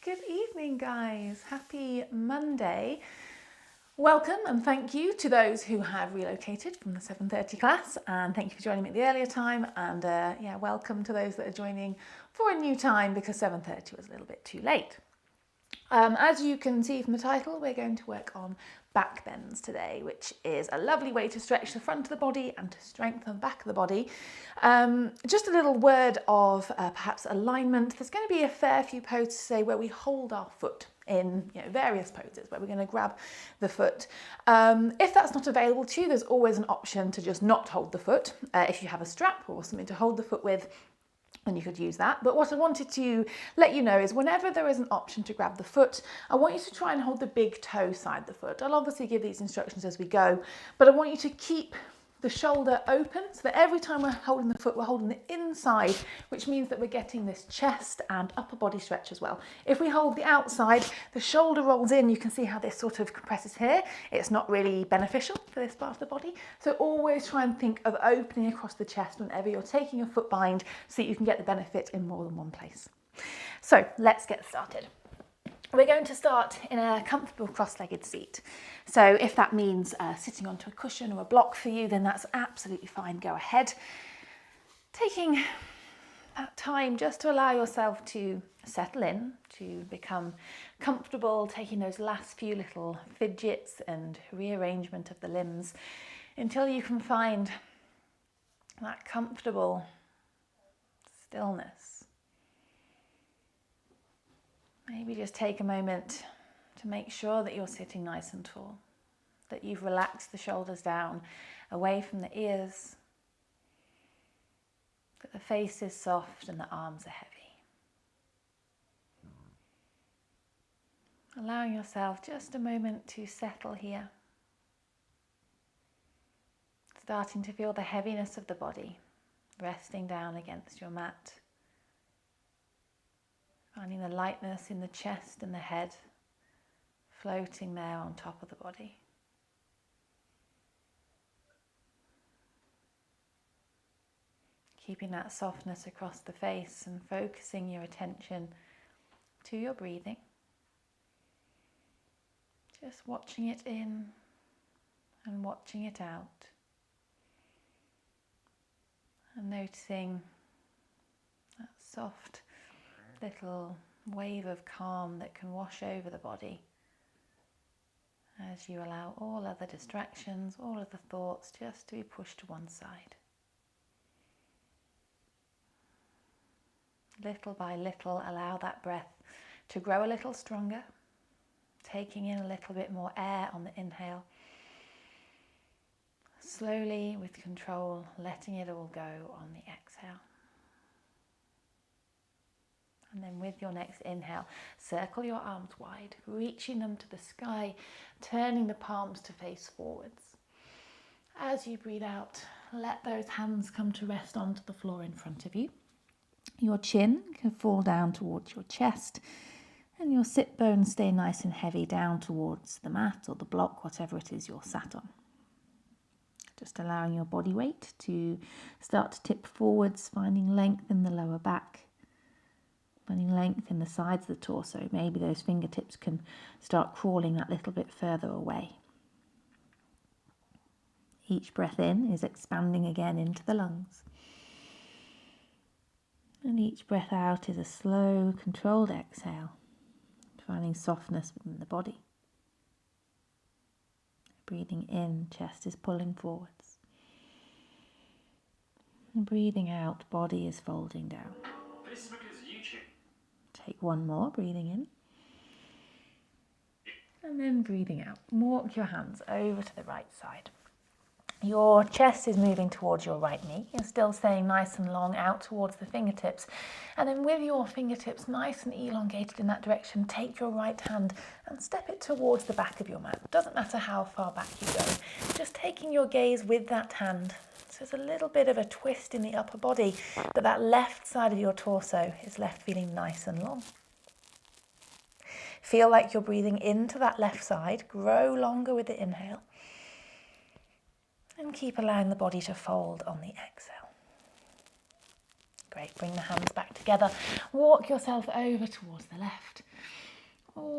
Good evening, guys. Happy Monday. Welcome and thank you to those who have relocated from the 7:30 class, and thank you for joining me at the earlier time, and welcome to those that are joining for a new time because 7:30 was a little bit too late. As you can see from the title, we're going to work on back bends today, which is a lovely way to stretch the front of the body and to strengthen the back of the body. Just a little word of perhaps alignment. There's going to be a fair few poses today where we hold our foot in various poses where we're going to grab the foot. If that's not available to you, there's always an option to just not hold the foot. If you have a strap or something to hold the foot with, and you could use that. But what I wanted to let you know is whenever there is an option to grab the foot, I want you to try and hold the big toe side of the foot. I'll obviously give these instructions as we go, but I want you to keep the shoulder open so that every time we're holding the foot, we're holding the inside, which means that we're getting this chest and upper body stretch as well. If we hold the outside, the shoulder rolls in. You can see how this sort of compresses here. It's not really beneficial for this part of the body. So always try and think of opening across the chest whenever you're taking a foot bind so that you can get the benefit in more than one place. So let's get started. We're going to start in a comfortable cross-legged seat. So if that means sitting onto a cushion or a block for you, then that's absolutely fine. Go ahead. Taking that time just to allow yourself to settle in, to become comfortable, taking those last few little fidgets and rearrangement of the limbs until you can find that comfortable stillness. Maybe just take a moment to make sure that you're sitting nice and tall, that you've relaxed the shoulders down away from the ears, that the face is soft and the arms are heavy. Allowing yourself just a moment to settle here, starting to feel the heaviness of the body resting down against your mat. Finding the lightness in the chest and the head floating there on top of the body. Keeping that softness across the face and focusing your attention to your breathing. Just watching it in and watching it out. And noticing that soft little wave of calm that can wash over the body as you allow all other distractions, all other thoughts just to be pushed to one side. Little by little, allow that breath to grow a little stronger, taking in a little bit more air on the inhale. Slowly, with control, letting it all go on the exhale. And then with your next inhale, circle your arms wide, reaching them to the sky, turning the palms to face forwards. As you breathe out, let those hands come to rest onto the floor in front of you. Your chin can fall down towards your chest, and your sit bones stay nice and heavy down towards the mat or the block, whatever it is you're sat on. Just allowing your body weight to start to tip forwards, finding length in the lower back. Finding length in the sides of the torso. Maybe those fingertips can start crawling that little bit further away. Each breath in is expanding again into the lungs. And each breath out is a slow, controlled exhale, finding softness within the body. Breathing in, chest is pulling forwards. And breathing out, body is folding down. Take one more, breathing in. And then breathing out. Walk your hands over to the right side. Your chest is moving towards your right knee. You're still staying nice and long out towards the fingertips. And then with your fingertips nice and elongated in that direction, take your right hand and step it towards the back of your mat. Doesn't matter how far back you go. Just taking your gaze with that hand. So there's a little bit of a twist in the upper body, but that left side of your torso is left feeling nice and long. Feel like you're breathing into that left side. Grow longer with the inhale. And keep allowing the body to fold on the exhale. Great, bring the hands back together. Walk yourself over towards the left.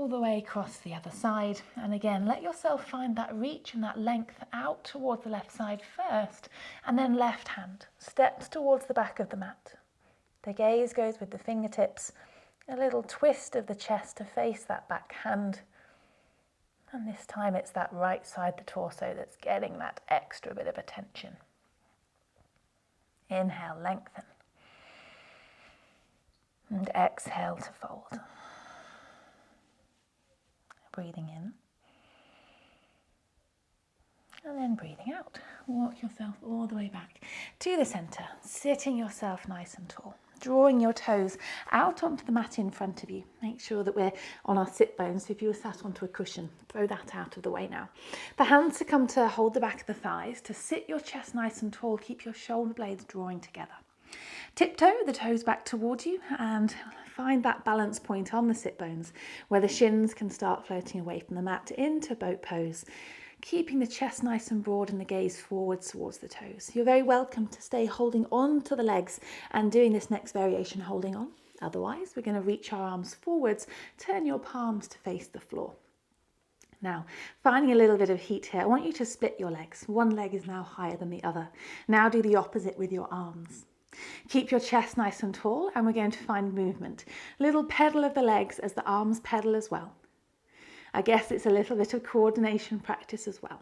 all the way across the other side. And again, let yourself find that reach and that length out towards the left side first, and then left hand steps towards the back of the mat. The gaze goes with the fingertips, a little twist of the chest to face that back hand. And this time it's that right side, the torso, that's getting that extra bit of attention. Inhale, lengthen. And exhale to fold. Breathing in. And then breathing out. Walk yourself all the way back to the centre, sitting yourself nice and tall. Drawing your toes out onto the mat in front of you. Make sure that we're on our sit bones. So if you were sat onto a cushion, throw that out of the way now. The hands to come to hold the back of the thighs, to sit your chest nice and tall, keep your shoulder blades drawing together. Tiptoe the toes back towards you and find that balance point on the sit bones where the shins can start floating away from the mat into boat pose. Keeping the chest nice and broad and the gaze forwards towards the toes. You're very welcome to stay holding on to the legs and doing this next variation holding on. Otherwise, we're going to reach our arms forwards, turn your palms to face the floor. Now, finding a little bit of heat here, I want you to split your legs. One leg is now higher than the other. Now do the opposite with your arms. Keep your chest nice and tall, and we're going to find movement. Little pedal of the legs as the arms pedal as well. I guess it's a little bit of coordination practice as well.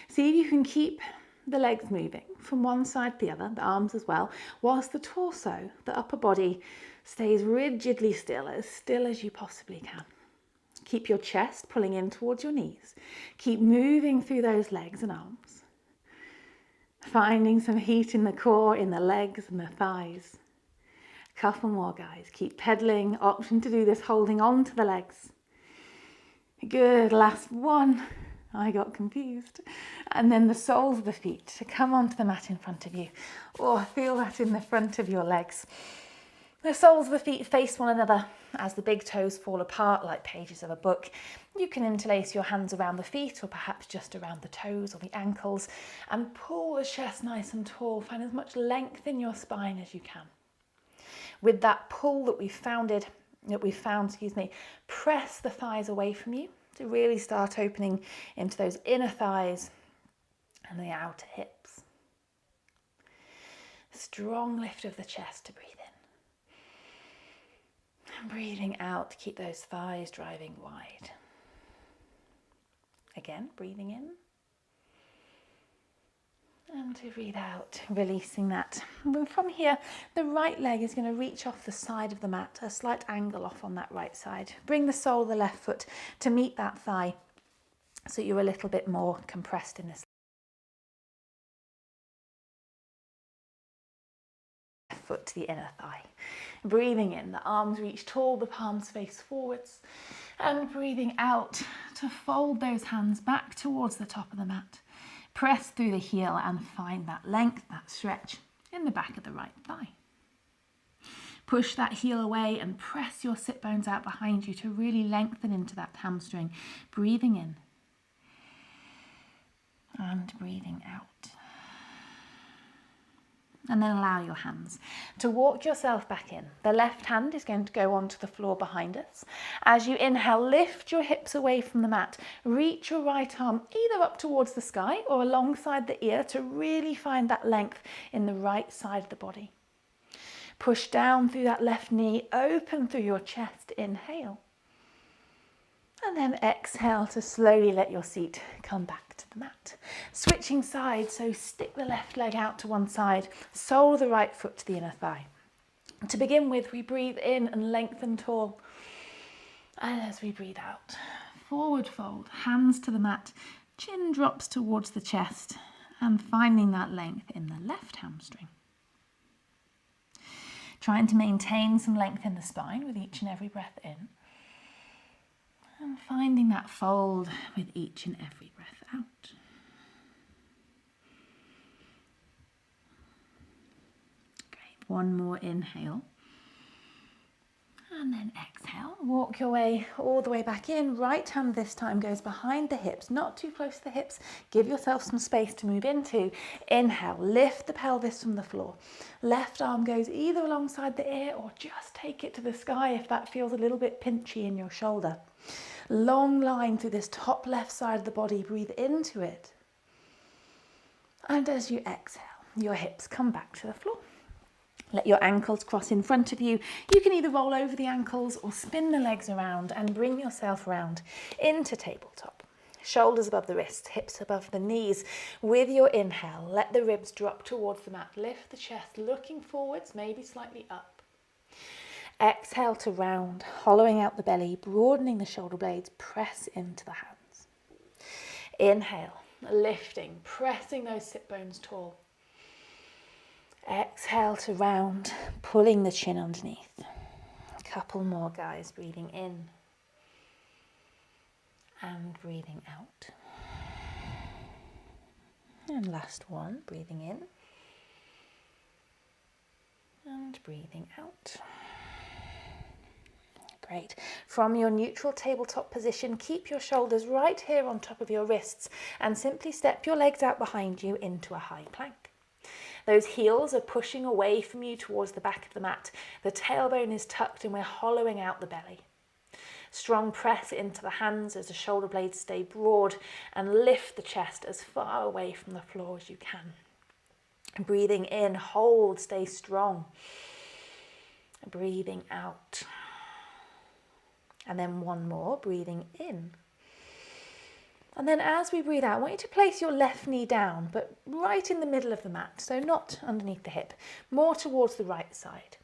See if you can keep the legs moving from one side to the other, the arms as well, whilst the torso, the upper body, stays rigidly still as you possibly can. Keep your chest pulling in towards your knees. Keep moving through those legs and arms. Finding some heat in the core, in the legs and the thighs. A couple more, guys. Keep pedaling. Option to do this holding on to the legs. Good, last one. I got confused. And then the soles of the feet to come onto the mat in front of you. Or feel that in the front of your legs. The soles of the feet face one another as the big toes fall apart like pages of a book. You can interlace your hands around the feet or perhaps just around the toes or the ankles and pull the chest nice and tall. Find as much length in your spine as you can. With that pull that we found, press the thighs away from you to really start opening into those inner thighs and the outer hips. Strong lift of the chest to breathe in. And breathing out to keep those thighs driving wide. Again, breathing in. And to breathe out, releasing that. And from here, the right leg is going to reach off the side of the mat, a slight angle off on that right side. Bring the sole of the left foot to meet that thigh so you're a little bit more compressed in this left foot to the inner thigh. Breathing in, the arms reach tall, the palms face forwards. And breathing out to fold those hands back towards the top of the mat. Press through the heel and find that length, that stretch in the back of the right thigh. Push that heel away and press your sit bones out behind you to really lengthen into that hamstring. Breathing in and breathing out. And then allow your hands to walk yourself back in. The left hand is going to go onto the floor behind us. As you inhale, lift your hips away from the mat. Reach your right arm either up towards the sky or alongside the ear to really find that length in the right side of the body. Push down through that left knee, open through your chest, inhale. And then exhale to slowly let your seat come back to the mat. Switching sides, so stick the left leg out to one side, sole of the right foot to the inner thigh. To begin with, we breathe in and lengthen tall. And as we breathe out, forward fold, hands to the mat, chin drops towards the chest, and finding that length in the left hamstring. Trying to maintain some length in the spine with each and every breath in. And finding that fold with each and every breath out. Great. One more inhale. And then exhale, walk your way all the way back in. Right hand this time goes behind the hips, not too close to the hips. Give yourself some space to move into. Inhale, lift the pelvis from the floor. Left arm goes either alongside the ear or just take it to the sky if that feels a little bit pinchy in your shoulder. Long line through this top left side of the body, breathe into it. And as you exhale, your hips come back to the floor. Let your ankles cross in front of you. You can either roll over the ankles or spin the legs around and bring yourself round into tabletop. Shoulders above the wrists, hips above the knees. With your inhale, let the ribs drop towards the mat. Lift the chest, looking forwards, maybe slightly up. Exhale to round, hollowing out the belly, broadening the shoulder blades, press into the hands. Inhale, lifting, pressing those sit bones tall. Exhale to round, pulling the chin underneath. A couple more, guys, breathing in and breathing out. And last one, breathing in and breathing out. Great. From your neutral tabletop position, keep your shoulders right here on top of your wrists and simply step your legs out behind you into a high plank. Those heels are pushing away from you towards the back of the mat. The tailbone is tucked and we're hollowing out the belly. Strong press into the hands as the shoulder blades stay broad and lift the chest as far away from the floor as you can. Breathing in, hold, stay strong. Breathing out. And then one more, breathing in. And then as we breathe out, I want you to place your left knee down, but right in the middle of the mat, so not underneath the hip, more towards the right side.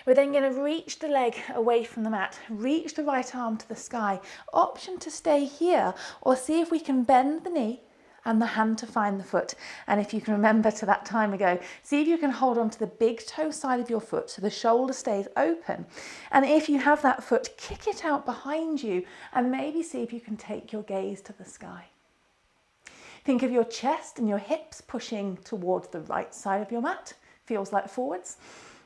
We're then going to reach the leg away from the mat, reach the right arm to the sky. Option to stay here, or see if we can bend the knee and the hand to find the foot. And if you can remember to that time ago, see if you can hold on to the big toe side of your foot so the shoulder stays open. And if you have that foot, kick it out behind you and maybe see if you can take your gaze to the sky. Think of your chest and your hips pushing towards the right side of your mat, feels like forwards.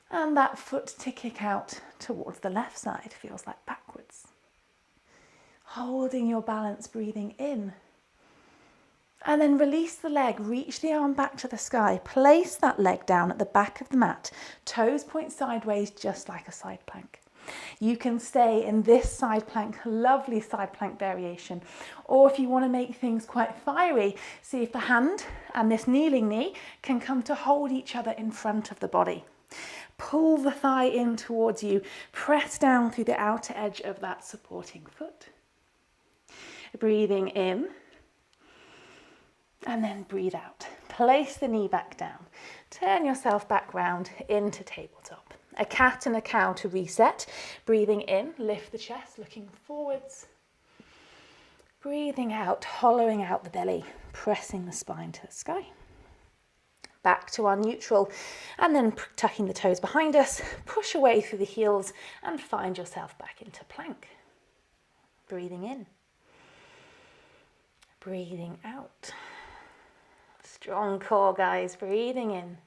And that foot to kick out towards the left side, feels like backwards. Holding your balance, breathing in. And then release the leg, reach the arm back to the sky, place that leg down at the back of the mat, toes point sideways just like a side plank. You can stay in this side plank, lovely side plank variation, or if you want to make things quite fiery, see if the hand and this kneeling knee can come to hold each other in front of the body. Pull the thigh in towards you, press down through the outer edge of that supporting foot. Breathing in. And then breathe out. Place the knee back down. Turn yourself back round into tabletop. A cat and a cow to reset. Breathing in, lift the chest, looking forwards. Breathing out, hollowing out the belly, pressing the spine to the sky. Back to our neutral, and then tucking the toes behind us. Push away through the heels and find yourself back into plank. Breathing in. Breathing out. Strong core, guys, breathing in.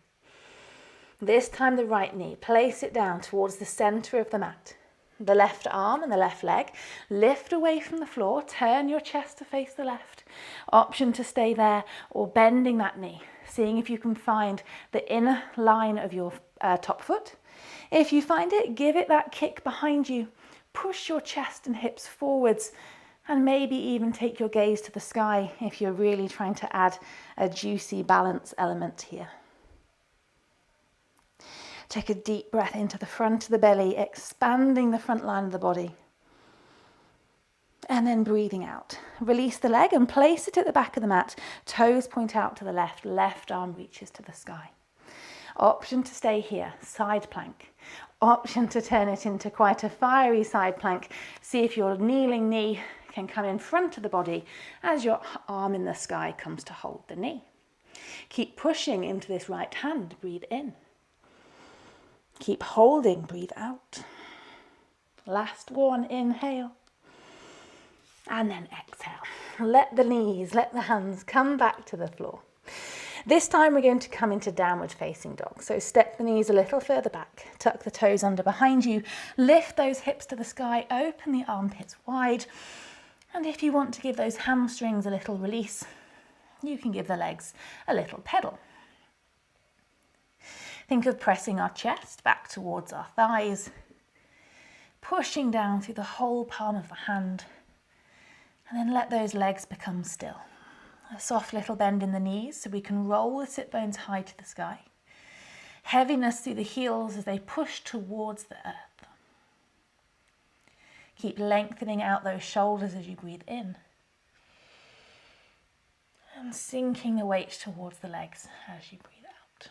This time the right knee, place it down towards the center of the mat. The left arm and the left leg, lift away from the floor, turn your chest to face the left. Option to stay there or bending that knee, seeing if you can find the inner line of your top foot. If you find it, give it that kick behind you. Push your chest and hips forwards. And maybe even take your gaze to the sky if you're really trying to add a juicy balance element here. Take a deep breath into the front of the belly, expanding the front line of the body. And then breathing out. Release the leg and place it at the back of the mat. Toes point out to the left, left arm reaches to the sky. Option to stay here, side plank. Option to turn it into quite a fiery side plank. See if your kneeling knee can come in front of the body as your arm in the sky comes to hold the knee. Keep pushing into this right hand, breathe in. Keep holding, breathe out. Last one, inhale. And then exhale. Let the knees, let the hands come back to the floor. This time we're going to come into downward facing dog. So step the knees a little further back, tuck the toes under behind you, lift those hips to the sky, open the armpits wide. And if you want to give those hamstrings a little release, you can give the legs a little pedal. Think of pressing our chest back towards our thighs, pushing down through the whole palm of the hand, and then let those legs become still. A soft little bend in the knees so we can roll the sit bones high to the sky. Heaviness through the heels as they push towards the earth. Keep lengthening out those shoulders as you breathe in. And sinking the weight towards the legs as you breathe out.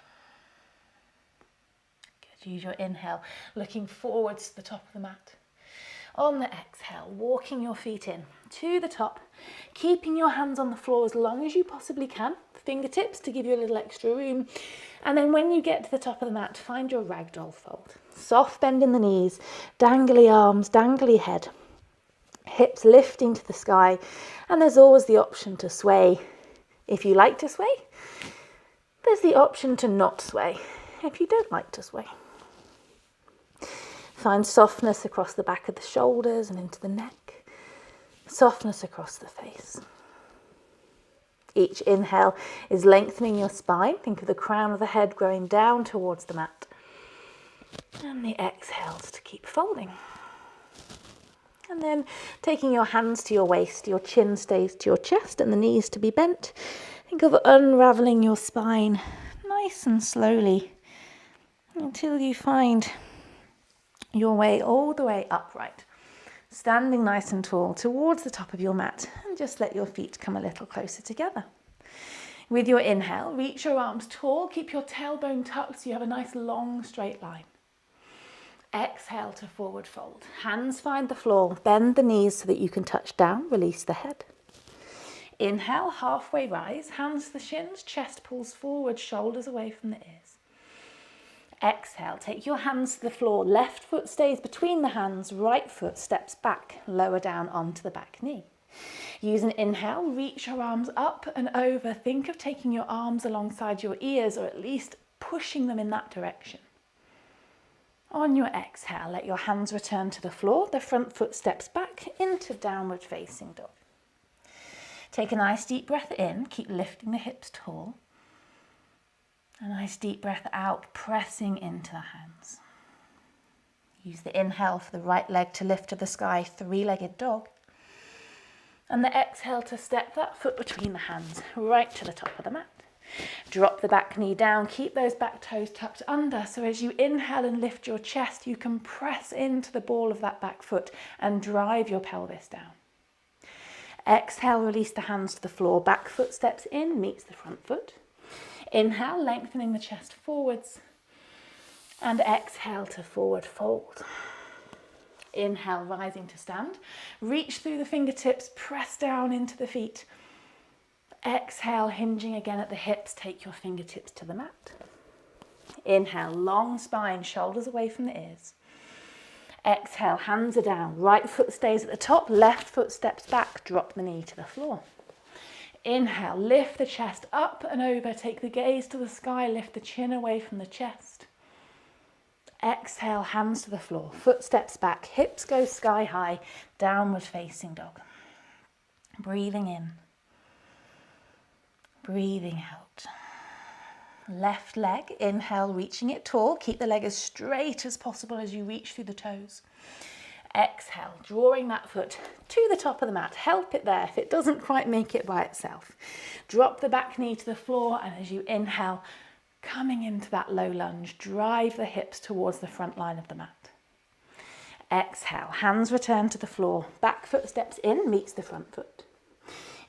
Good. Use your inhale, looking forwards to the top of the mat. On the exhale, walking your feet in to the top, keeping your hands on the floor as long as you possibly can, fingertips to give you a little extra room. And then when you get to the top of the mat, find your ragdoll fold. Soft bend in the knees, dangly arms, dangly head, hips lifting to the sky. And there's always the option to sway. If you like to sway, there's the option to not sway if you don't like to sway. Find softness across the back of the shoulders and into the neck. Softness across the face. Each inhale is lengthening your spine. Think of the crown of the head growing down towards the mat. And the exhales to keep folding. And then taking your hands to your waist, your chin stays to your chest and the knees to be bent. Think of unravelling your spine nice and slowly until you find your way all the way upright, standing nice and tall towards the top of your mat, and just let your feet come a little closer together. With your inhale, reach your arms tall, keep your tailbone tucked so you have a nice long straight line. Exhale to forward fold. Hands find the floor, bend the knees so that you can touch down, release the head. Inhale, halfway rise, hands to the shins, chest pulls forward, shoulders away from the ears. Exhale, take your hands to the floor, left foot stays between the hands, right foot steps back, lower down onto the back knee. Use an inhale, reach your arms up and over, think of taking your arms alongside your ears or at least pushing them in that direction. On your exhale, let your hands return to the floor, the front foot steps back into downward facing dog. Take a nice deep breath in, keep lifting the hips tall. A nice deep breath out, pressing into the hands. Use the inhale for the right leg to lift to the sky, three-legged dog. And the exhale to step that foot between the hands, right to the top of the mat. Drop the back knee down, keep those back toes tucked under, so as you inhale and lift your chest, you can press into the ball of that back foot and drive your pelvis down. Exhale, release the hands to the floor, back foot steps in, meets the front foot. Inhale, lengthening the chest forwards, and exhale to forward fold. Inhale, rising to stand. Reach through the fingertips, press down into the feet. Exhale, hinging again at the hips, take your fingertips to the mat. Inhale, long spine, shoulders away from the ears. Exhale, hands are down, right foot stays at the top, left foot steps back, drop the knee to the floor. Inhale, lift the chest up and over, take the gaze to the sky, lift the chin away from the chest. Exhale, hands to the floor, foot steps back, hips go sky high, downward facing dog. Breathing in, breathing out. Left leg, inhale, reaching it tall, keep the leg as straight as possible as you reach through the toes. Exhale, drawing that foot to the top of the mat. Help it there if it doesn't quite make it by itself. Drop the back knee to the floor, and as you inhale, coming into that low lunge, drive the hips towards the front line of the mat. Exhale, hands return to the floor, back foot steps in, meets the front foot.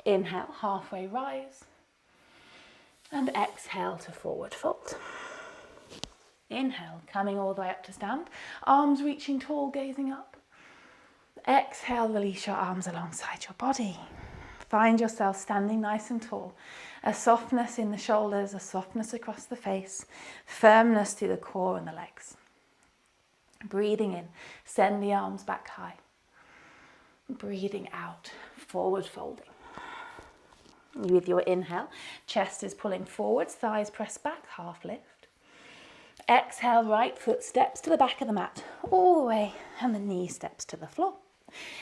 Inhale, halfway rise, and exhale to forward fold. Inhale, coming all the way up to stand, arms reaching tall, gazing up. Exhale, release your arms alongside your body. Find yourself standing nice and tall. A softness in the shoulders, a softness across the face, firmness through the core and the legs. Breathing in, send the arms back high. Breathing out, forward folding. With your inhale, chest is pulling forwards, thighs press back, half lift. Exhale, right foot steps to the back of the mat, all the way, and the knee steps to the floor.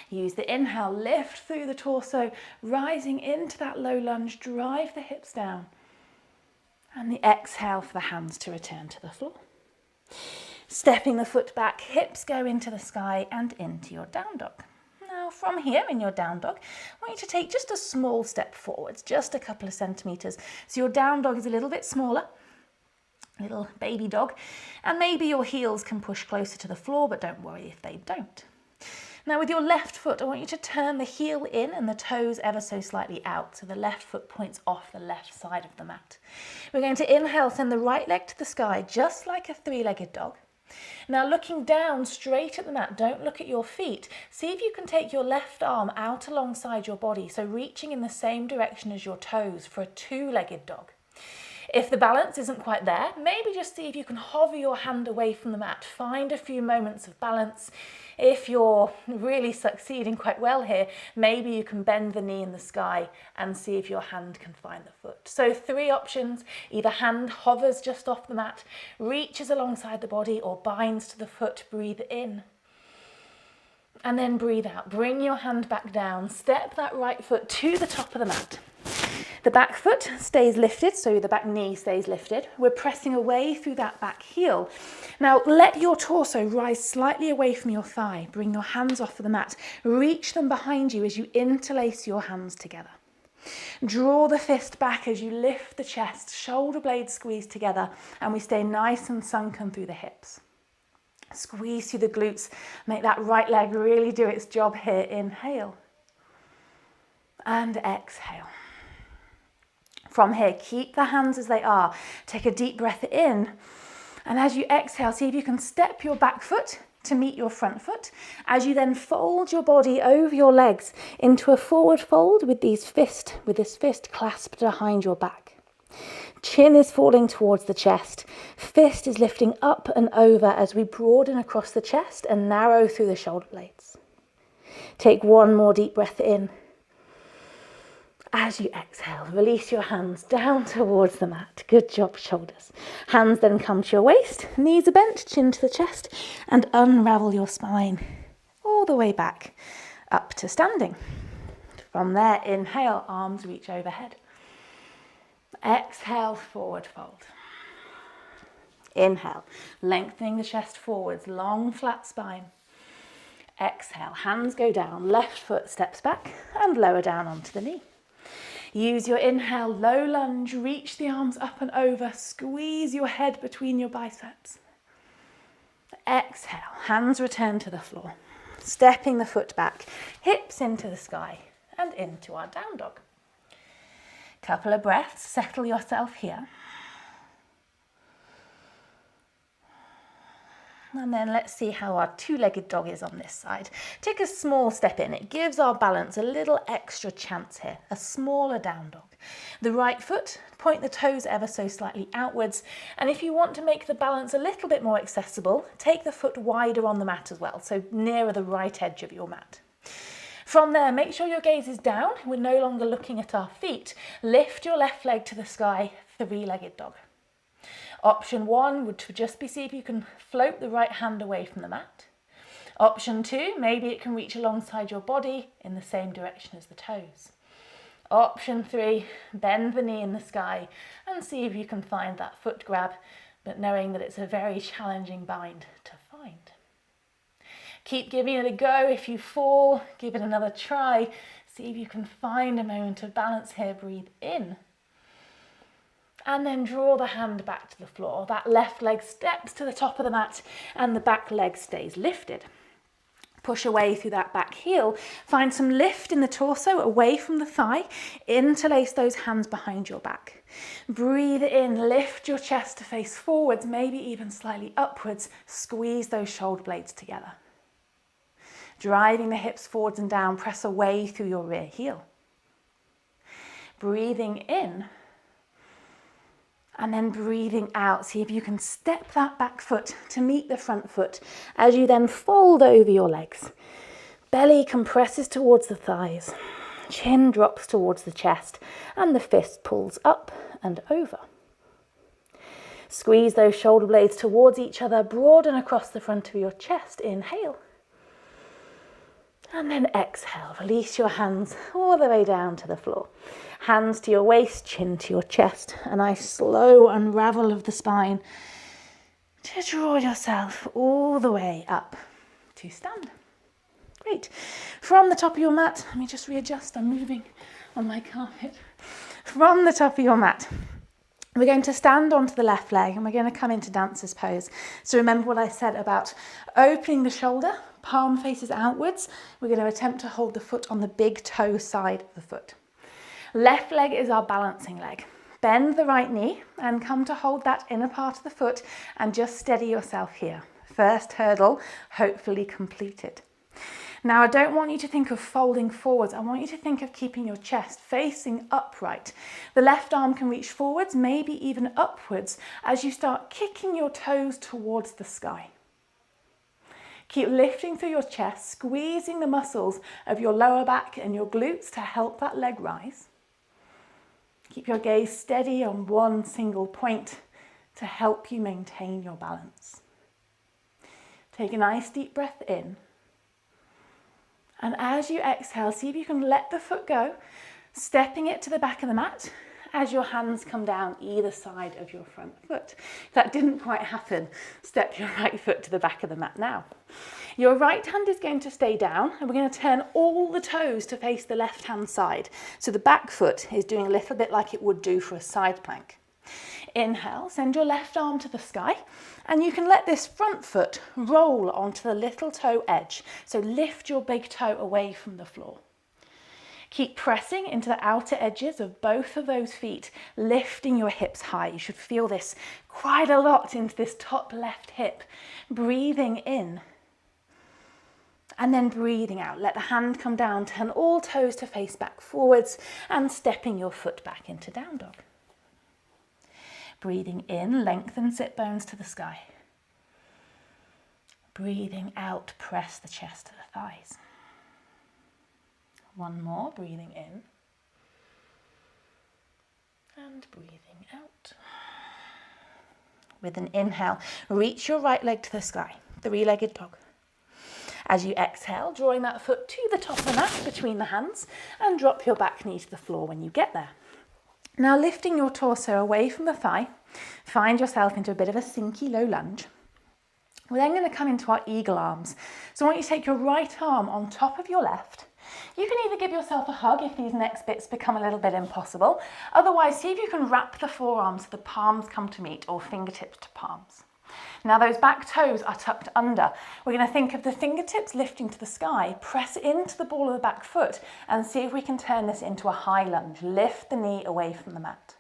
Use the inhale, lift through the torso, rising into that low lunge, drive the hips down. And the exhale for the hands to return to the floor. Stepping the foot back, hips go into the sky and into your down dog. Now from here in your down dog, I want you to take just a small step forwards, just a couple of centimetres. So your down dog is a little bit smaller, little baby dog, and maybe your heels can push closer to the floor, but don't worry if they don't. Now with your left foot, I want you to turn the heel in and the toes ever so slightly out, so the left foot points off the left side of the mat. We're going to inhale, send the right leg to the sky, just like a three-legged dog. Now looking down straight at the mat, don't look at your feet. See if you can take your left arm out alongside your body, so reaching in the same direction as your toes for a two-legged dog. If the balance isn't quite there, maybe just see if you can hover your hand away from the mat. Find a few moments of balance. If you're really succeeding quite well here, maybe you can bend the knee in the sky and see if your hand can find the foot. So 3 options: either hand hovers just off the mat, reaches alongside the body, or binds to the foot. Breathe in. And then breathe out. Bring your hand back down. Step that right foot to the top of the mat. The back foot stays lifted, so the back knee stays lifted. We're pressing away through that back heel. Now let your torso rise slightly away from your thigh. Bring your hands off of the mat. Reach them behind you as you interlace your hands together. Draw the fist back as you lift the chest, shoulder blades squeeze together, and we stay nice and sunken through the hips. Squeeze through the glutes. Make that right leg really do its job here. Inhale and exhale. From here, keep the hands as they are. Take a deep breath in. And as you exhale, see if you can step your back foot to meet your front foot. As you then fold your body over your legs into a forward fold with this fist clasped behind your back. Chin is falling towards the chest. Fist is lifting up and over as we broaden across the chest and narrow through the shoulder blades. Take one more deep breath in. As you exhale, release your hands down towards the mat. Good job, shoulders. Hands then come to your waist, knees are bent, chin to the chest, and unravel your spine all the way back up to standing. From there, inhale, arms reach overhead. Exhale, forward fold. Inhale, lengthening the chest forwards, long flat spine. Exhale, hands go down, left foot steps back and lower down onto the knee. Use your inhale, low lunge, reach the arms up and over, squeeze your head between your biceps. Exhale, hands return to the floor, stepping the foot back, hips into the sky and into our down dog. Couple of breaths, settle yourself here. And then let's see how our two-legged dog is on this side. Take a small step in. It gives our balance a little extra chance here, a smaller down dog. The right foot, point the toes ever so slightly outwards. And if you want to make the balance a little bit more accessible, take the foot wider on the mat as well, so nearer the right edge of your mat. From there, make sure your gaze is down. We're no longer looking at our feet. Lift your left leg to the sky, three-legged dog. Option 1 would just be see if you can float the right hand away from the mat. Option 2, maybe it can reach alongside your body in the same direction as the toes. Option 3, bend the knee in the sky and see if you can find that foot grab, but knowing that it's a very challenging bind to find. Keep giving it a go. If you fall, give it another try. See if you can find a moment of balance here. Breathe in. And then draw the hand back to the floor. That left leg steps to the top of the mat and the back leg stays lifted. Push away through that back heel. Find some lift in the torso away from the thigh. Interlace those hands behind your back. Breathe in, lift your chest to face forwards, maybe even slightly upwards. Squeeze those shoulder blades together. Driving the hips forwards and down, press away through your rear heel. Breathing in. And then breathing out, see if you can step that back foot to meet the front foot as you then fold over your legs. Belly compresses towards the thighs. chin drops towards the chest and the fist pulls up and over. Squeeze those shoulder blades towards each other, broaden across the front of your chest. Inhale. And then exhale, release your hands all the way down to the floor. Hands to your waist, chin to your chest. A nice slow unravel of the spine to draw yourself all the way up to stand. Great. From the top of your mat, let me just readjust, I'm moving on my carpet. From the top of your mat, we're going to stand onto the left leg and we're going to come into dancer's pose. So remember what I said about opening the shoulder, palm faces outwards. We're going to attempt to hold the foot on the big toe side of the foot. Left leg is our balancing leg. Bend the right knee and come to hold that inner part of the foot and just steady yourself here. First hurdle, hopefully completed. Now, I don't want you to think of folding forwards. I want you to think of keeping your chest facing upright. The left arm can reach forwards, maybe even upwards, as you start kicking your toes towards the sky. Keep lifting through your chest, squeezing the muscles of your lower back and your glutes to help that leg rise. Keep your gaze steady on one single point to help you maintain your balance. Take a nice deep breath in. And as you exhale, see if you can let the foot go, stepping it to the back of the mat as your hands come down either side of your front foot. If that didn't quite happen, step your right foot to the back of the mat now. Your right hand is going to stay down and we're going to turn all the toes to face the left hand side. So the back foot is doing a little bit like it would do for a side plank. Inhale, send your left arm to the sky and you can let this front foot roll onto the little toe edge. So lift your big toe away from the floor. Keep pressing into the outer edges of both of those feet, lifting your hips high. You should feel this quite a lot into this top left hip. Breathing in and then breathing out. Let the hand come down, turn all toes to face back forwards and stepping your foot back into down dog. Breathing in, lengthen sit bones to the sky. Breathing out, press the chest to the thighs. One more, breathing in. And breathing out. With an inhale, reach your right leg to the sky, three-legged dog. As you exhale, drawing that foot to the top of the mat between the hands and drop your back knee to the floor when you get there. Now lifting your torso away from the thigh, find yourself into a bit of a sinky low lunge. We're then going to come into our eagle arms. So I want you to take your right arm on top of your left. You can either give yourself a hug if these next bits become a little bit impossible. Otherwise, see if you can wrap the forearms so the palms come to meet or fingertips to palms. Now those back toes are tucked under. We're going to think of the fingertips lifting to the sky, press into the ball of the back foot and see if we can turn this into a high lunge. Lift the knee away from the mat.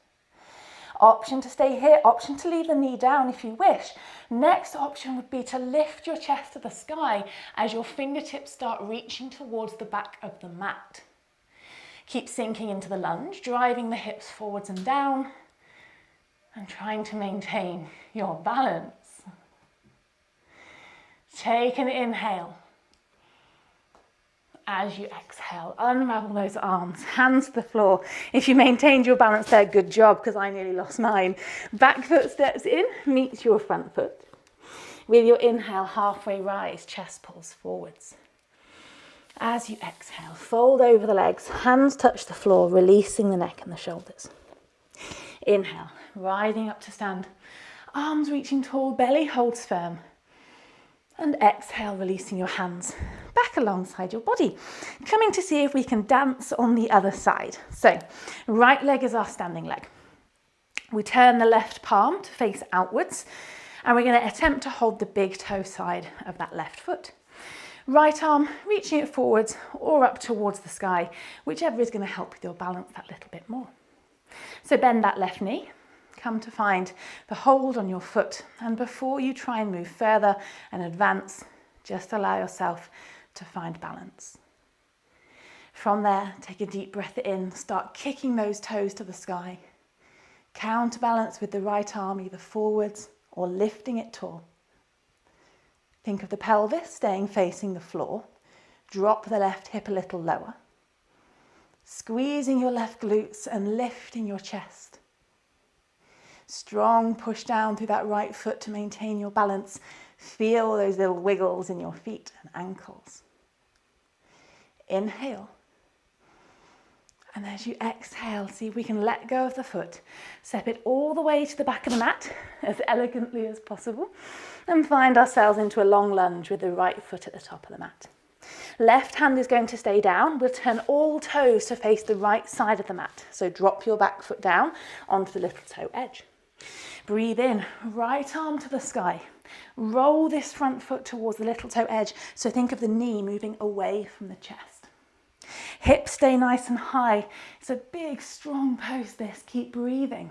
Option to stay here, option to leave the knee down if you wish. Next option would be to lift your chest to the sky as your fingertips start reaching towards the back of the mat. Keep sinking into the lunge, driving the hips forwards and down and trying to maintain your balance. Take an inhale. As you exhale, unravel those arms, hands to the floor. If you maintained your balance there, good job, because I nearly lost mine. Back foot steps in, meets your front foot. With your inhale, halfway rise, chest pulls forwards. As you exhale, fold over the legs, hands touch the floor, releasing the neck and the shoulders. Inhale, rising up to stand, arms reaching tall, belly holds firm. And exhale, releasing your hands back alongside your body. Coming to see if we can dance on the other side. So, right leg is our standing leg. We turn the left palm to face outwards, and we're going to attempt to hold the big toe side of that left foot. Right arm reaching it forwards or up towards the sky, whichever is going to help with your balance that little bit more. So bend that left knee. Come to find the hold on your foot, and before you try and move further and advance, just allow yourself to find balance. From there, take a deep breath in, start kicking those toes to the sky. Counterbalance with the right arm either forwards or lifting it tall. Think of the pelvis staying facing the floor. Drop the left hip a little lower. Squeezing your left glutes and lifting your chest. Strong push down through that right foot to maintain your balance. Feel those little wiggles in your feet and ankles. Inhale. And as you exhale, see if we can let go of the foot. Step it all the way to the back of the mat as elegantly as possible and find ourselves into a long lunge with the right foot at the top of the mat. Left hand is going to stay down. We'll turn all toes to face the right side of the mat. So drop your back foot down onto the little toe edge. Breathe in, right arm to the sky. Roll this front foot towards the little toe edge. So think of the knee moving away from the chest. Hips stay nice and high. It's a big, strong pose this. Keep breathing.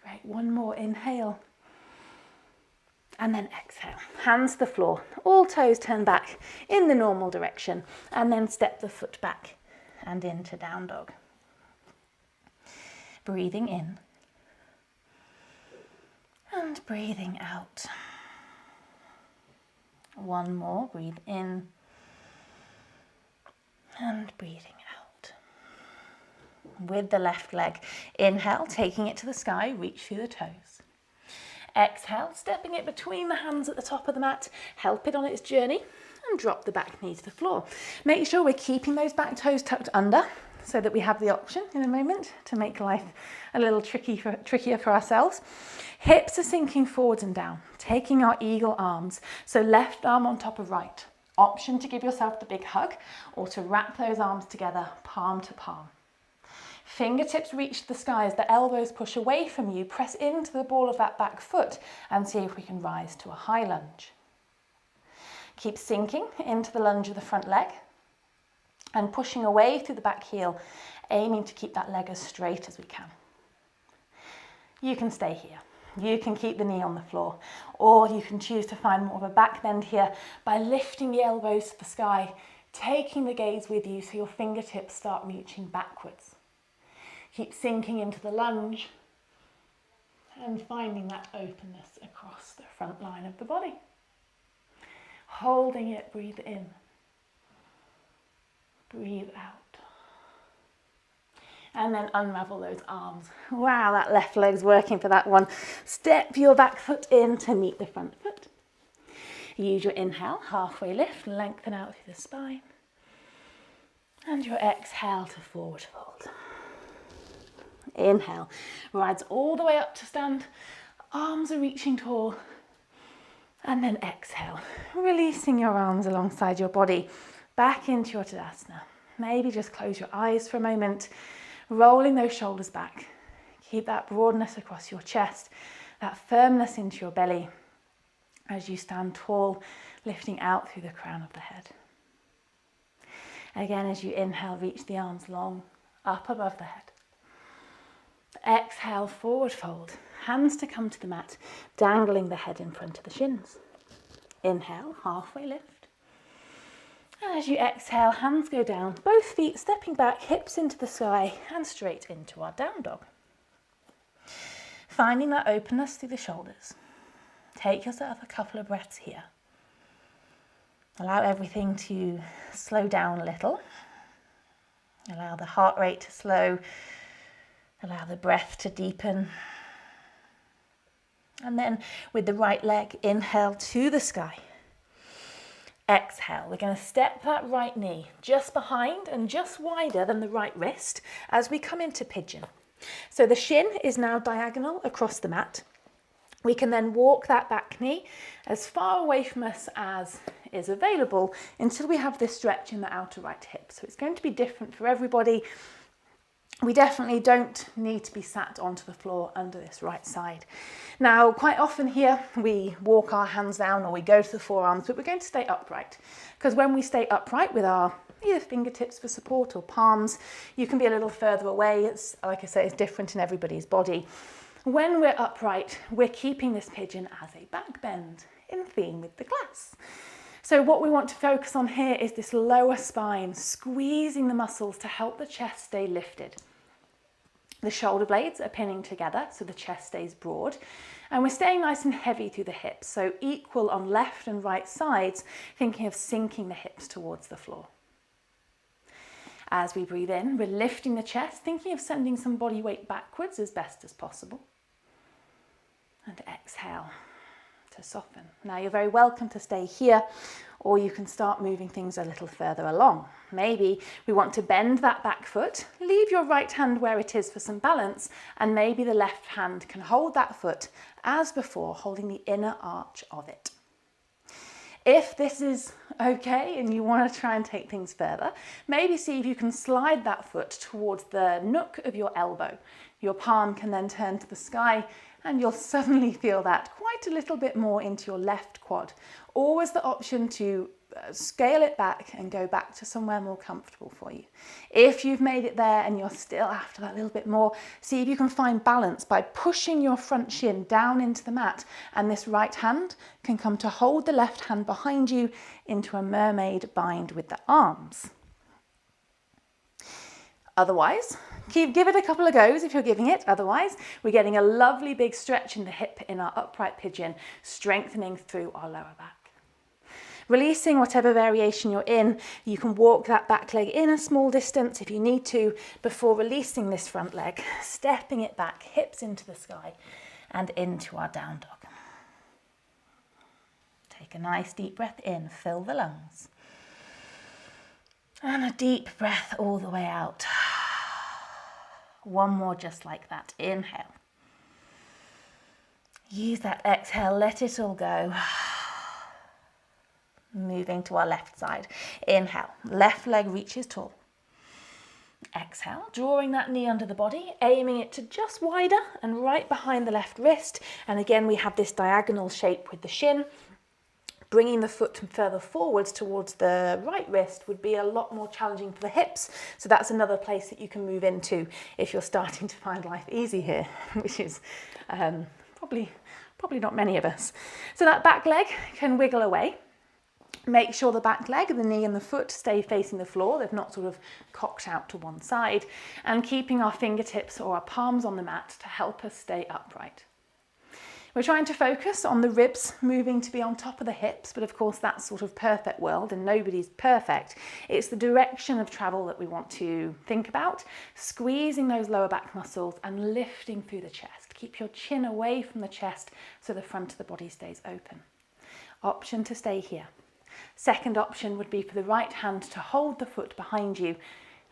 Great, one more. Inhale. And then exhale. Hands to the floor. All toes turn back in the normal direction. And then step the foot back and into down dog. Breathing in. And breathing out. One more, breathe in and breathing out. With the left leg, inhale, taking it to the sky, reach through the toes. Exhale, stepping it between the hands at the top of the mat, help it on its journey and drop the back knee to the floor. Make sure we're keeping those back toes tucked under so that we have the option in a moment to make life a little trickier for ourselves. Hips are sinking forwards and down, taking our eagle arms. So left arm on top of right. Option to give yourself the big hug or to wrap those arms together, palm to palm. Fingertips reach the sky as the elbows push away from you. Press into the ball of that back foot and see if we can rise to a high lunge. Keep sinking into the lunge of the front leg and pushing away through the back heel, aiming to keep that leg as straight as we can. You can stay here. You can keep the knee on the floor, or you can choose to find more of a back bend here by lifting the elbows to the sky, taking the gaze with you so your fingertips start reaching backwards. Keep sinking into the lunge and finding that openness across the front line of the body. Holding it, breathe in, breathe out. And then unravel those arms. Wow, that left leg's working for that one. Step your back foot in to meet the front foot. Use your inhale, halfway lift, lengthen out through the spine. And your exhale to forward fold. Inhale, rides all the way up to stand. Arms are reaching tall. And then exhale, releasing your arms alongside your body back into your Tadasana. Maybe just close your eyes for a moment. Rolling those shoulders back. Keep that broadness across your chest, that firmness into your belly as you stand tall, lifting out through the crown of the head. Again, as you inhale, reach the arms long, up above the head. Exhale, forward fold. Hands to come to the mat, dangling the head in front of the shins. Inhale, halfway lift. And as you exhale, hands go down, both feet stepping back, hips into the sky and straight into our down dog. Finding that openness through the shoulders. Take yourself a couple of breaths here. Allow everything to slow down a little. Allow the heart rate to slow. Allow the breath to deepen. And then with the right leg, inhale to the sky. Exhale, we're going to step that right knee just behind and just wider than the right wrist as we come into pigeon. So the shin is now diagonal across the mat. We can then walk that back knee as far away from us as is available until we have this stretch in the outer right hip. So it's going to be different for everybody. We definitely don't need to be sat onto the floor under this right side. Now, quite often here, we walk our hands down or we go to the forearms, but we're going to stay upright. Because when we stay upright with our either fingertips for support or palms, you can be a little further away. It's, like I say, it's different in everybody's body. When we're upright, we're keeping this pigeon as a back bend in theme with the class. So what we want to focus on here is this lower spine, squeezing the muscles to help the chest stay lifted. The shoulder blades are pinning together so the chest stays broad And we're staying nice and heavy through the hips, so equal on left and right sides, thinking of sinking the hips towards the floor. As we breathe in, we're lifting the chest, thinking of sending some body weight backwards as best as possible. And exhale to soften. Now you're very welcome to stay here, or you can start moving things a little further along. Maybe we want to bend that back foot, leave your right hand where it is for some balance, and maybe the left hand can hold that foot as before, holding the inner arch of it. If this is okay and you want to try and take things further, maybe see if you can slide that foot towards the nook of your elbow. Your palm can then turn to the sky and you'll suddenly feel that quite a little bit more into your left quad. Always the option to scale it back and go back to somewhere more comfortable for you. If you've made it there and you're still after that little bit more, see if you can find balance by pushing your front shin down into the mat, and this right hand can come to hold the left hand behind you into a mermaid bind with the arms. Otherwise, give it a couple of goes if you're giving it. Otherwise, we're getting a lovely big stretch in the hip in our upright pigeon, strengthening through our lower back. Releasing whatever variation you're in, you can walk that back leg in a small distance if you need to before releasing this front leg, stepping it back, hips into the sky and into our down dog. Take a nice deep breath in, fill the lungs. And a deep breath all the way out. One more just like that. Inhale. Use that exhale, let it all go. Moving to our left side. Inhale, left leg reaches tall. Exhale, drawing that knee under the body, aiming it to just wider and right behind the left wrist. And again, we have this diagonal shape with the shin. Bringing the foot further forwards towards the right wrist would be a lot more challenging for the hips. So that's another place that you can move into if you're starting to find life easy here, which is probably not many of us. So that back leg can wiggle away. Make sure the back leg, the knee and the foot stay facing the floor. They've not sort of cocked out to one side, and keeping our fingertips or our palms on the mat to help us stay upright. We're trying to focus on the ribs moving to be on top of the hips, but of course that's sort of perfect world and nobody's perfect. It's the direction of travel that we want to think about, squeezing those lower back muscles and lifting through the chest. Keep your chin away from the chest so the front of the body stays open. Option to stay here. Second option would be for the right hand to hold the foot behind you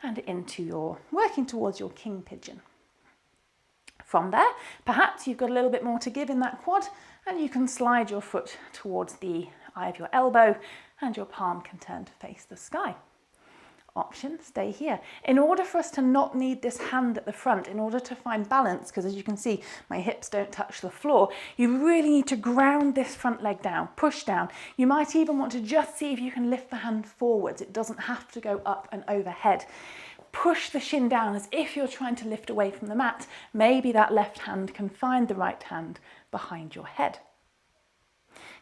and into your, working towards your king pigeon. From there, perhaps you've got a little bit more to give in that quad and you can slide your foot towards the eye of your elbow and your palm can turn to face the sky. Option, stay here. In order for us to not need this hand at the front, in order to find balance, because as you can see, my hips don't touch the floor, you really need to ground this front leg down, push down. You might even want to just see if you can lift the hand forwards. It doesn't have to go up and overhead. Push the shin down as if you're trying to lift away from the mat. Maybe that left hand can find the right hand behind your head.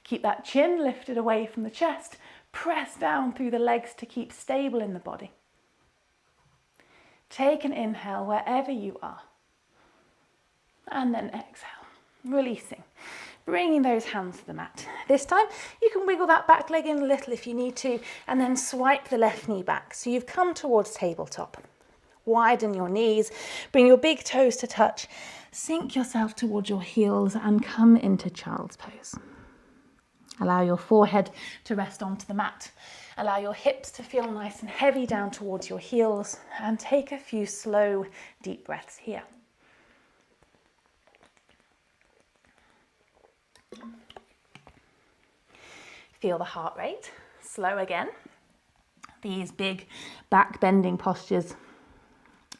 Keep that chin lifted away from the chest. Press down through the legs to keep stable in the body. Take an inhale wherever you are. And then exhale, releasing. Bringing those hands to the mat. This time you can wiggle that back leg in a little if you need to, and then swipe the left knee back. So you've come towards tabletop. Widen your knees, bring your big toes to touch, sink yourself towards your heels and come into child's pose. Allow your forehead to rest onto the mat. Allow your hips to feel nice and heavy down towards your heels, and take a few slow, deep breaths here. Feel the heart rate, slow again. These big back bending postures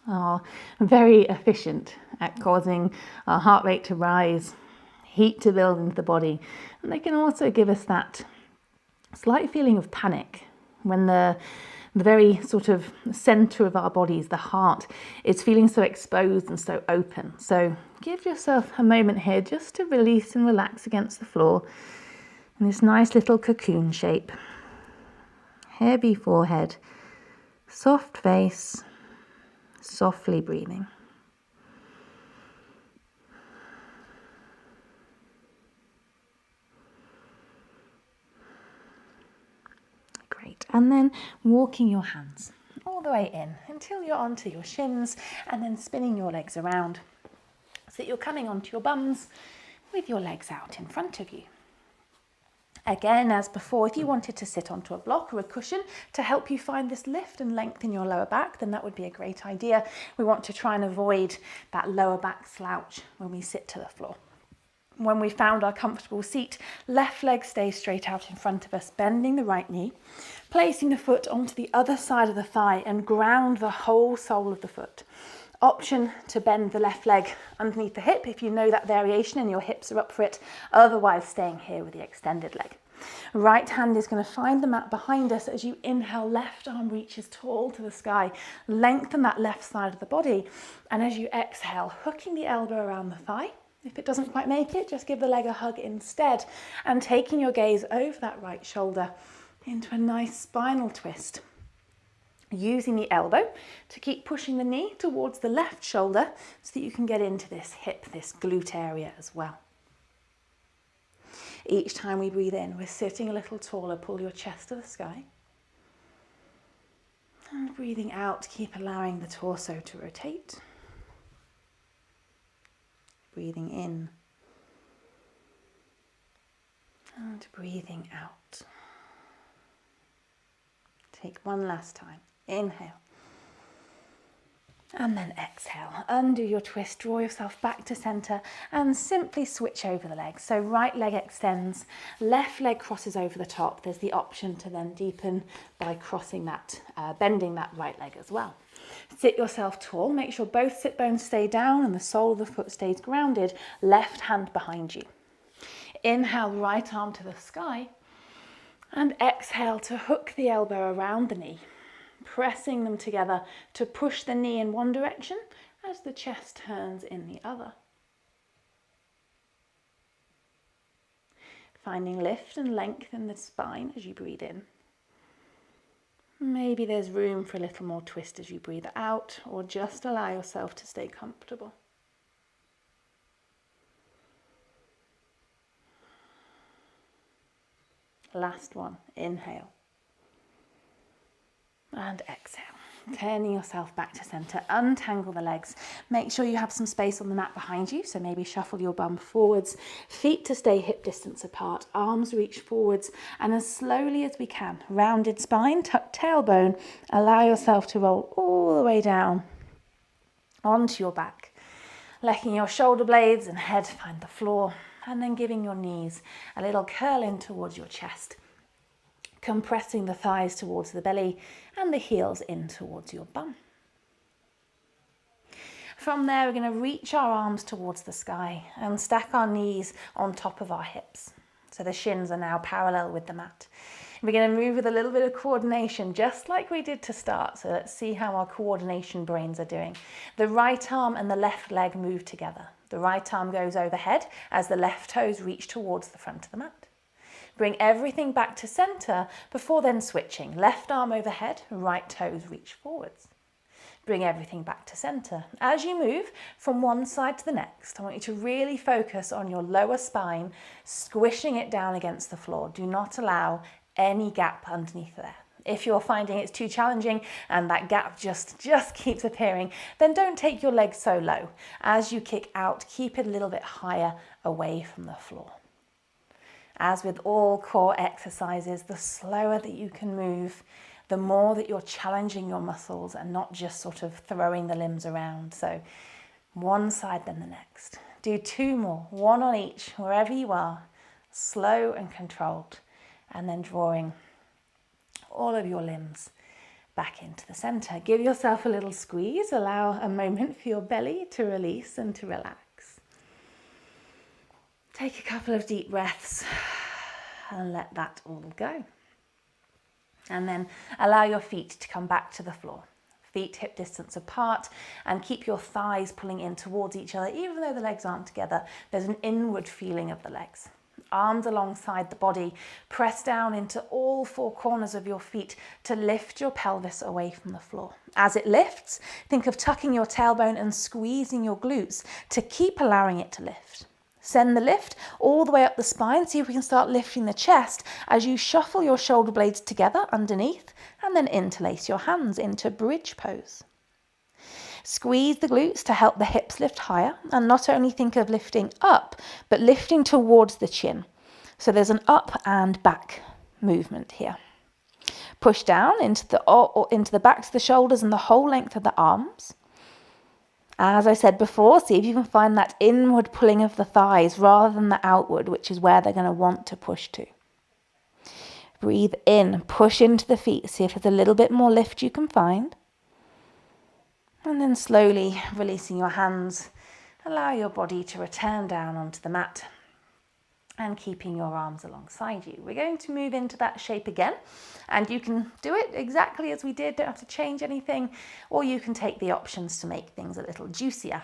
are very efficient at causing our heart rate to rise, heat to build into the body, and they can also give us that slight feeling of panic when the very sort of center of our bodies, the heart, is feeling so exposed and so open. So give yourself a moment here just to release and relax against the floor in this nice little cocoon shape. Heavy forehead, soft face, softly breathing. And then walking your hands all the way in until you're onto your shins, and then spinning your legs around so that you're coming onto your bums with your legs out in front of you. Again, as before, if you wanted to sit onto a block or a cushion to help you find this lift and length in your lower back, then that would be a great idea. We want to try and avoid that lower back slouch when we sit to the floor. When we found our comfortable seat, left leg stays straight out in front of us, bending the right knee, placing the foot onto the other side of the thigh and ground the whole sole of the foot. Option to bend the left leg underneath the hip if you know that variation and your hips are up for it, otherwise staying here with the extended leg. Right hand is going to find the mat behind us. As you inhale, left arm reaches tall to the sky, lengthen that left side of the body, and as you exhale, hooking the elbow around the thigh. If it doesn't quite make it, just give the leg a hug instead, and taking your gaze over that right shoulder into a nice spinal twist. Using the elbow to keep pushing the knee towards the left shoulder so that you can get into this hip, this glute area as well. Each time we breathe in, we're sitting a little taller, pull your chest to the sky. And breathing out, keep allowing the torso to rotate. Breathing in. And breathing out. Take one last time. Inhale. And then exhale. Undo your twist, draw yourself back to center and simply switch over the legs. So right leg extends, left leg crosses over the top. There's the option to then deepen by crossing that, bending that right leg as well. Sit yourself tall, make sure both sit bones stay down and the sole of the foot stays grounded, left hand behind you. Inhale, right arm to the sky, and exhale to hook the elbow around the knee, pressing them together to push the knee in one direction as the chest turns in the other. Finding lift and length in the spine as you breathe in. Maybe there's room for a little more twist as you breathe out, or just allow yourself to stay comfortable. Last one, inhale. And exhale. Turning yourself back to center, untangle the legs. Make sure you have some space on the mat behind you, so maybe shuffle your bum forwards, feet to stay hip distance apart, arms reach forwards, and as slowly as we can, rounded spine, tuck tailbone, allow yourself to roll all the way down onto your back, letting your shoulder blades and head find the floor, and then giving your knees a little curl in towards your chest, compressing the thighs towards the belly and the heels in towards your bum. From there, we're going to reach our arms towards the sky and stack our knees on top of our hips. So the shins are now parallel with the mat. We're going to move with a little bit of coordination, just like we did to start. So let's see how our coordination brains are doing. The right arm and the left leg move together. The right arm goes overhead as the left toes reach towards the front of the mat. Bring everything back to center before then switching. Left arm overhead, right toes reach forwards. Bring everything back to center. As you move from one side to the next, I want you to really focus on your lower spine, squishing it down against the floor. Do not allow any gap underneath there. If you're finding it's too challenging and that gap just keeps appearing, then don't take your legs so low. As you kick out, keep it a little bit higher away from the floor. As with all core exercises, the slower that you can move, the more that you're challenging your muscles and not just sort of throwing the limbs around. So one side then the next. Do 2 more, 1 on each, wherever you are, slow and controlled, and then drawing all of your limbs back into the center. Give yourself a little squeeze, allow a moment for your belly to release and to relax. Take a couple of deep breaths and let that all go. And then allow your feet to come back to the floor. Feet hip distance apart, and keep your thighs pulling in towards each other. Even though the legs aren't together, there's an inward feeling of the legs. Arms alongside the body, press down into all 4 corners of your feet to lift your pelvis away from the floor. As it lifts, think of tucking your tailbone and squeezing your glutes to keep allowing it to lift. Send the lift all the way up the spine. See if we can start lifting the chest as you shuffle your shoulder blades together underneath and then interlace your hands into bridge pose. Squeeze the glutes to help the hips lift higher, and not only think of lifting up, but lifting towards the chin. So there's an up and back movement here. Push down into the backs of the shoulders and the whole length of the arms. As I said before, see if you can find that inward pulling of the thighs rather than the outward, which is where they're going to want to push to. Breathe in, push into the feet, see if there's a little bit more lift you can find. And then slowly releasing your hands, allow your body to return down onto the mat and keeping your arms alongside you. We're going to move into that shape again, and you can do it exactly as we did, don't have to change anything, or you can take the options to make things a little juicier.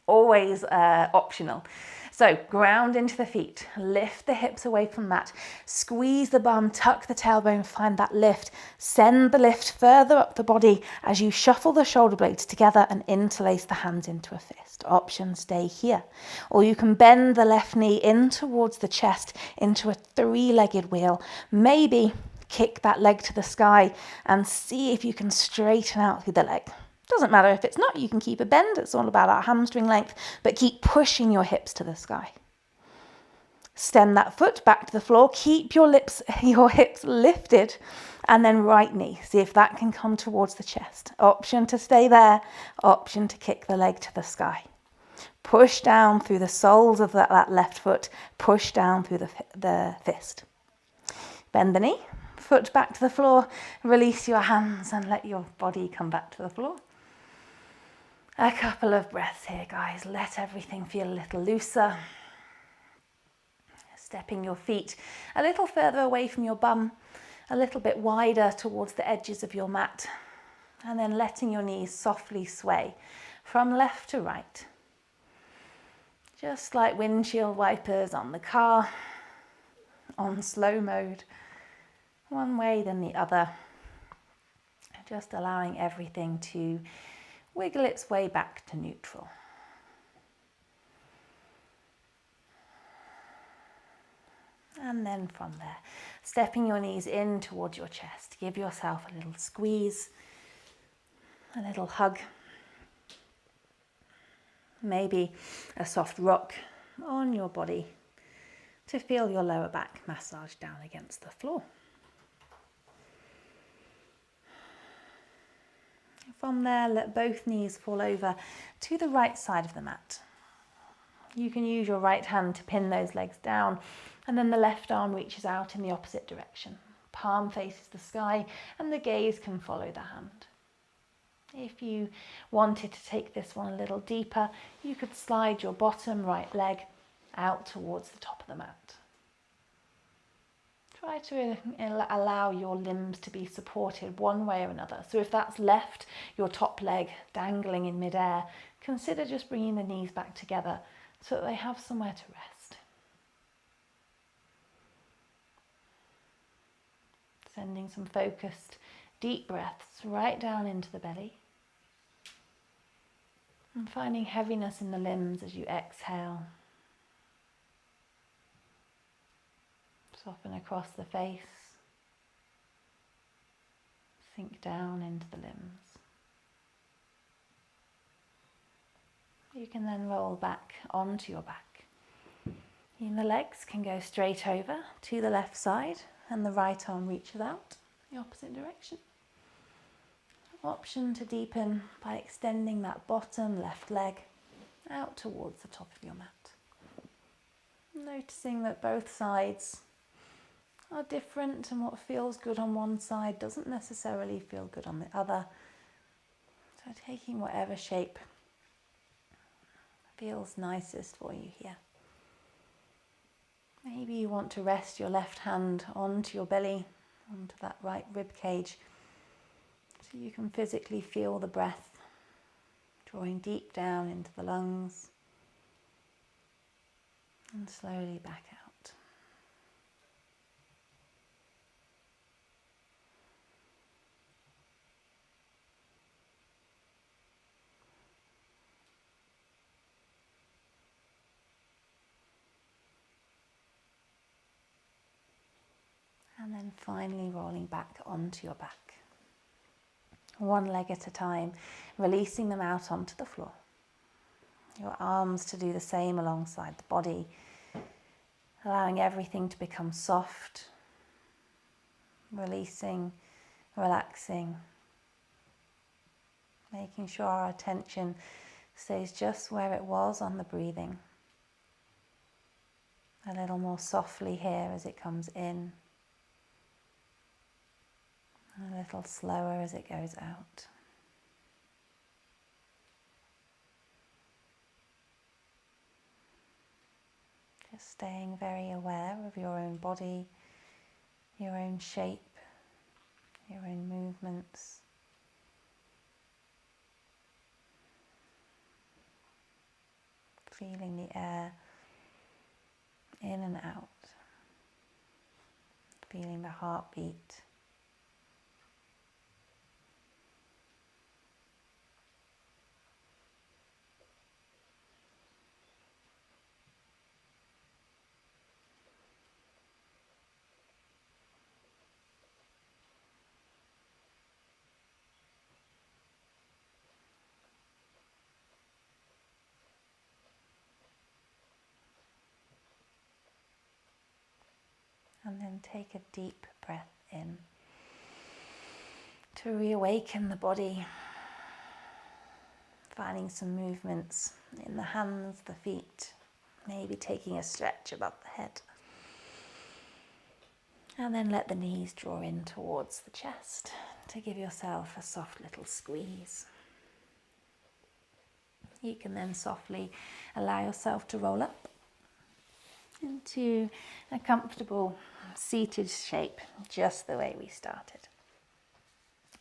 Always optional. So ground into the feet, lift the hips away from the mat, squeeze the bum, tuck the tailbone, find that lift, send the lift further up the body as you shuffle the shoulder blades together and interlace the hands into a fist. Option, stay here. Or you can bend the left knee in towards the chest into a three-legged wheel. Maybe kick that leg to the sky and see if you can straighten out through the leg. Doesn't matter if it's not, you can keep a bend, it's all about our hamstring length, but keep pushing your hips to the sky. Stem that foot back to the floor, keep your hips lifted, and then right knee. See if that can come towards the chest. Option to stay there, option to kick the leg to the sky. Push down through the soles of that left foot, push down through the fist. Bend the knee, foot back to the floor, release your hands and let your body come back to the floor. A couple of breaths here, guys. Let everything feel a little looser. Stepping your feet a little further away from your bum, a little bit wider towards the edges of your mat, and then letting your knees softly sway from left to right. Just like windshield wipers on the car, on slow mode, one way then the other, just allowing everything to wiggle its way back to neutral. And then from there, stepping your knees in towards your chest. Give yourself a little squeeze, a little hug. Maybe a soft rock on your body to feel your lower back massage down against the floor. From there, let both knees fall over to the right side of the mat. You can use your right hand to pin those legs down, and then the left arm reaches out in the opposite direction. Palm faces the sky, and the gaze can follow the hand. If you wanted to take this one a little deeper, you could slide your bottom right leg out towards the top of the mat. Try to allow your limbs to be supported one way or another. So if that's left, your top leg dangling in midair, consider just bringing the knees back together so that they have somewhere to rest. Sending some focused, deep breaths right down into the belly. And finding heaviness in the limbs as you exhale. Soften across the face. Sink down into the limbs. You can then roll back onto your back. And the legs can go straight over to the left side and the right arm reaches out the opposite direction. Option to deepen by extending that bottom left leg out towards the top of your mat. Noticing that both sides are different and what feels good on one side doesn't necessarily feel good on the other. So taking whatever shape feels nicest for you here. Maybe you want to rest your left hand onto your belly, onto that right rib cage, so you can physically feel the breath drawing deep down into the lungs and slowly back out. then finally rolling back onto your back. One leg at a time, releasing them out onto the floor. Your arms to do the same alongside the body, allowing everything to become soft, releasing, relaxing, making sure our attention stays just where it was on the breathing. A little more softly here as it comes in, a little slower as it goes out. Just staying very aware of your own body, your own shape, your own movements. Feeling the air in and out. Feeling the heartbeat. And then take a deep breath in to reawaken the body, finding some movements in the hands, the feet, maybe taking a stretch above the head. And then let the knees draw in towards the chest to give yourself a soft little squeeze. You can then softly allow yourself to roll up into a comfortable seated shape, just the way we started.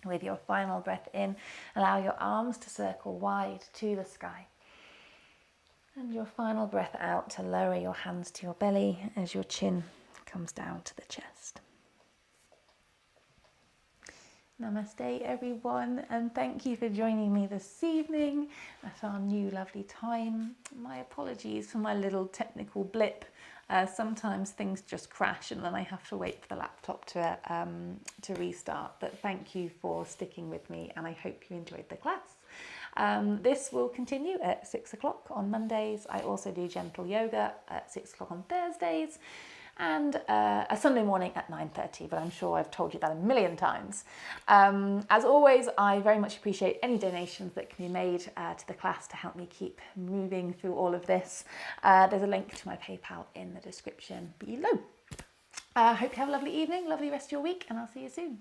With your final breath in, allow your arms to circle wide to the sky. And your final breath out to lower your hands to your belly as your chin comes down to the chest. Namaste everyone, and thank you for joining me this evening at our new lovely time. My apologies for my little technical blip. Sometimes things just crash and then I have to wait for the laptop to restart, but thank you for sticking with me and I hope you enjoyed the class. This will continue at 6 o'clock on Mondays. I also do gentle yoga at 6 o'clock on Thursdays, and a Sunday morning at 9:30, but I'm sure I've told you that a million times. As always, I very much appreciate any donations that can be made to the class to help me keep moving through all of this. There's a link to my PayPal in the description below. Hope you have a lovely evening, lovely rest of your week, and I'll see you soon.